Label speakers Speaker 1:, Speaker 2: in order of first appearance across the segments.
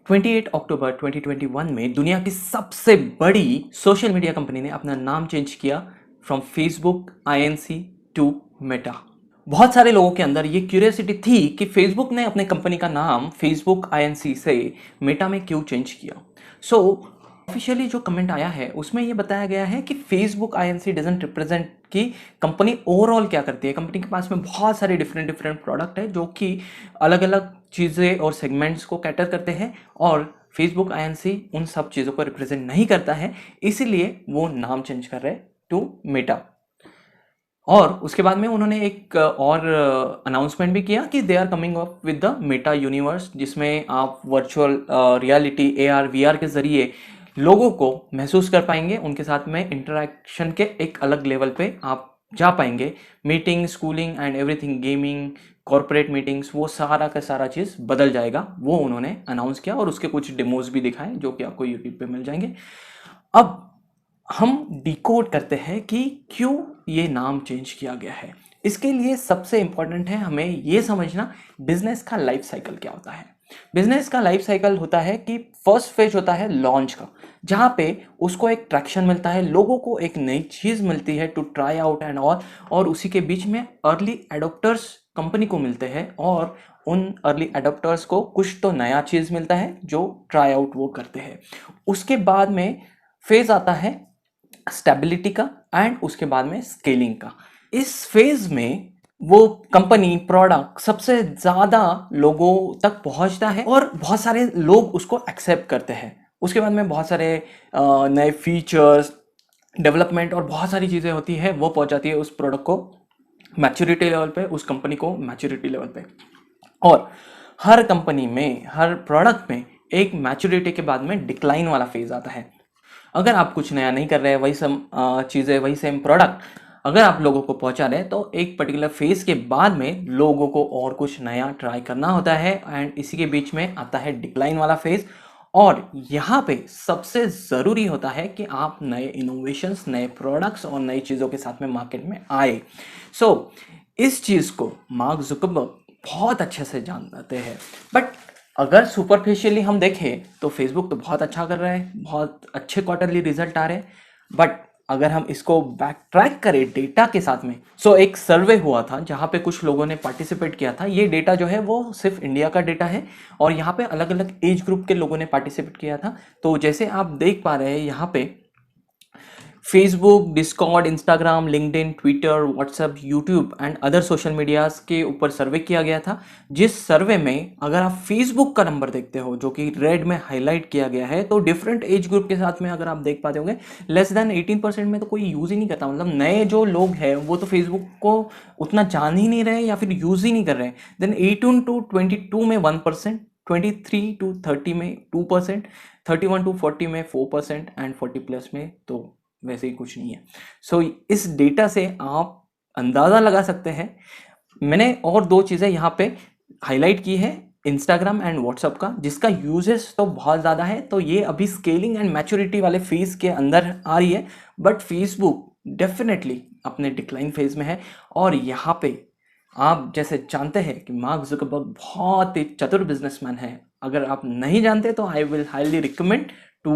Speaker 1: 28 अक्टूबर 2021 में दुनिया की सबसे बड़ी सोशल मीडिया कंपनी ने अपना नाम चेंज किया from Facebook INC to Meta. बहुत सारे लोगों के अंदर ये क्यूरियोसिटी थी कि फेसबुक ने अपने कंपनी का नाम फेसबुक आईएनसी से मेटा में क्यों चेंज किया। सो ऑफिशियली जो कमेंट आया है उसमें ये बताया गया है कि फेसबुक आईएनसी डजंट रिप्रेजेंट कि कंपनी ओवरऑल क्या करती है। कंपनी के पास में बहुत सारे डिफरेंट प्रोडक्ट है जो कि अलग अलग चीज़ें और सेगमेंट्स को कैटर करते हैं, और फेसबुक आईएनसी उन सब चीज़ों को रिप्रेजेंट नहीं करता है, इसीलिए वो नाम चेंज कर रहे हैं टू मेटा। और उसके बाद में उन्होंने एक और अनाउंसमेंट भी किया कि they are coming up with the meta universe, जिसमें आप वर्चुअल रियलिटी एआर वीआर के जरिए लोगों को महसूस कर पाएंगे, उनके साथ में इंटरेक्शन के एक अलग लेवल पे आप जा पाएंगे। Meeting, schooling and everything, gaming, corporate meetings, वो सारा का सारा चीज़ बदल जाएगा, वो उन्होंने अनाउंस किया और उसके कुछ डेमोज भी दिखाए जो कि आपको यूट्यूब पे मिल जाएंगे। अब हम डिकोड करते हैं कि क्यों ये नाम चेंज किया गया है। इसके लिए सबसे इंपॉर्टेंट है हमें ये समझना बिजनेस का लाइफ साइकिल क्या होता है। बिजनेस का लाइफ साइकिल होता है कि फर्स्ट फेज होता है लॉन्च का, जहाँ पे उसको एक ट्रैक्शन मिलता है, लोगों को एक नई चीज़ मिलती है to try out and all, और उसी के बीच में अर्ली एडोप्टर्स कंपनी को मिलते हैं और उन अर्ली एडोप्टर्स को कुछ तो नया चीज़ मिलता है जो ट्राई आउट वो करते हैं। उसके बाद में फेज आता है स्टेबिलिटी का एंड उसके बाद में स्केलिंग का। इस फेज में वो कंपनी प्रोडक्ट सबसे ज़्यादा लोगों तक पहुंचता है और बहुत सारे लोग उसको एक्सेप्ट करते हैं। उसके बाद में बहुत सारे नए फीचर्स, डेवलपमेंट और बहुत सारी चीज़ें होती है, वो पहुंचाती है उस प्रोडक्ट को मैच्योरिटी लेवल पे, उस कंपनी को मैच्योरिटी लेवल पे। और हर कंपनी में, हर प्रोडक्ट में एक मैच्योरिटी के बाद में डिक्लाइन वाला फेज आता है। अगर आप कुछ नया नहीं कर रहे हैं, वही सब चीज़ें, वही सेम प्रोडक्ट अगर आप लोगों को पहुंचा रहे हैं, तो एक पर्टिकुलर फेज के बाद में लोगों को और कुछ नया ट्राई करना होता है एंड इसी के बीच में आता है डिक्लाइन वाला फेज। और यहाँ पे सबसे ज़रूरी होता है कि आप नए इनोवेशंस, नए प्रोडक्ट्स और नई चीज़ों के साथ में मार्केट में आए। सो इस चीज़ को मार्क जुकरबर्ग बहुत अच्छे से जानते हैं। बट अगर सुपरफिशियली हम देखें तो फेसबुक तो बहुत अच्छा कर रहा है, बहुत अच्छे क्वार्टरली रिजल्ट आ रहे हैं। बट अगर हम इसको बैक ट्रैक करें डेटा के साथ में, एक सर्वे हुआ था जहाँ पे कुछ लोगों ने पार्टिसिपेट किया था। ये डेटा जो है वो सिर्फ इंडिया का डेटा है और यहाँ पे अलग अलग एज ग्रुप के लोगों ने पार्टिसिपेट किया था। तो जैसे आप देख पा रहे हैं यहाँ पे Facebook, Discord, Instagram, LinkedIn, Twitter, WhatsApp, YouTube and other social medias के ऊपर सर्वे किया गया था। जिस सर्वे में अगर आप फेसबुक का नंबर देखते हो जो कि रेड में हाईलाइट किया गया है, तो डिफरेंट एज ग्रुप के साथ में अगर आप देख पाते होंगे, लेस देन 18% में तो कोई यूज़ ही नहीं करता। मतलब नए जो लोग हैं वो तो फेसबुक को उतना जान ही नहीं रहे या फिर यूज़ ही नहीं कर रहे। देन 18 टू 22 में 1%, 23 टू 30 में 2%, 31 टू 40 में 4% एंड 40 प्लस में तो वैसे ही कुछ नहीं है। इस डेटा से आप अंदाज़ा लगा सकते हैं। मैंने और दो चीज़ें यहाँ पे हाईलाइट की है, इंस्टाग्राम एंड व्हाट्सएप का, जिसका यूजेस तो बहुत ज़्यादा है। तो ये अभी स्केलिंग एंड मैच्योरिटी वाले फेज के अंदर आ रही है, बट फेसबुक डेफिनेटली अपने डिक्लाइन फेज में है। और यहाँ पे आप जैसे जानते हैं कि मार्क जुकरबर्ग बहुत ही चतुर बिजनेसमैन है। अगर आप नहीं जानते तो I will highly recommend to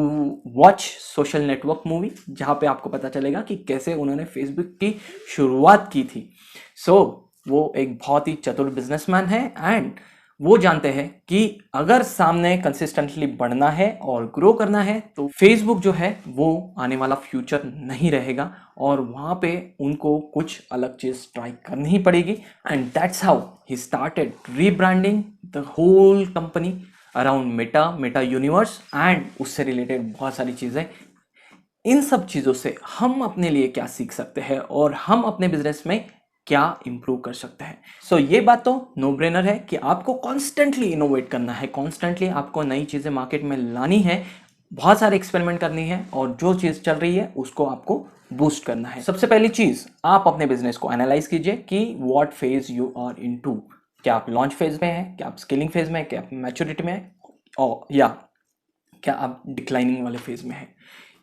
Speaker 1: watch social network movie, जहाँ पे आपको पता चलेगा कि कैसे उन्होंने फेसबुक की शुरुआत की थी। वो एक बहुत ही चतुर बिजनेसमैन है एंड वो जानते हैं कि अगर सामने कंसिस्टेंटली बढ़ना है और ग्रो करना है तो फेसबुक जो है वो आने वाला फ्यूचर नहीं रहेगा और वहाँ पे उनको कुछ अलग चीज़ ट्राई करनी ही पड़ेगी। And that's how he started rebranding the whole company around meta universe and उससे रिलेटेड बहुत सारी चीज़ें। इन सब चीज़ों से हम अपने लिए क्या सीख सकते हैं और हम अपने बिजनेस में क्या इंप्रूव कर सकते हैं। ये बात तो नो ब्रेनर है कि आपको कॉन्स्टेंटली इनोवेट करना है, कॉन्स्टेंटली आपको नई चीज़ें मार्केट में लानी है, बहुत सारे एक्सपेरिमेंट करनी है और जो चीज़ चल रही है उसको आपको बूस्ट करना है। सबसे पहली चीज़, आप अपने बिजनेस को एनालाइज कीजिए कि what phase you are into. क्या आप लॉन्च फेज में हैं, क्या आप स्केलिंग फेज में हैं, क्या आप मैच्योरिटी में हैं, और या क्या आप डिक्लाइनिंग वाले फेज में हैं।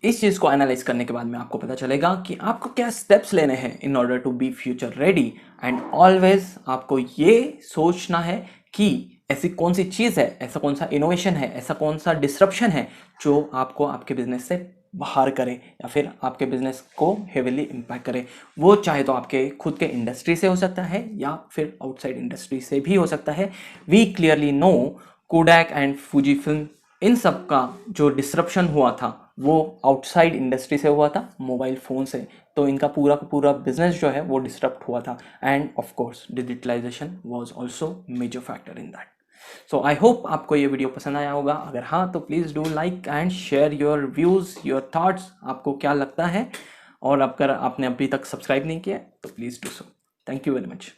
Speaker 1: इस चीज़ को एनालाइज करने के बाद में आपको पता चलेगा कि आपको क्या स्टेप्स लेने हैं in order to be future ready. And always आपको ये सोचना है कि ऐसी कौन सी चीज़ है, ऐसा कौन सा इनोवेशन है, ऐसा कौन सा डिसरप्शन है जो आपको आपके बिजनेस से बाहर करे या फिर आपके बिजनेस को हेविली इम्पैक्ट करे। वो चाहे तो आपके खुद के इंडस्ट्री से हो सकता है या फिर आउटसाइड इंडस्ट्री से भी हो सकता है। We clearly know Kodak and Fuji film, इन सब का जो डिसरप्शन हुआ था वो आउटसाइड इंडस्ट्री से हुआ था, मोबाइल फ़ोन से। तो इनका पूरा का पूरा बिजनेस जो है वो डिस्टर्ब हुआ था, and of course digitalisation was also major factor in that. So I hope आपको ये वीडियो पसंद आया होगा। अगर हाँ तो please do like and share your views, your thoughts, आपको क्या लगता है। और अगर आपने अभी तक सब्सक्राइब नहीं किया तो please do so. Thank you very much.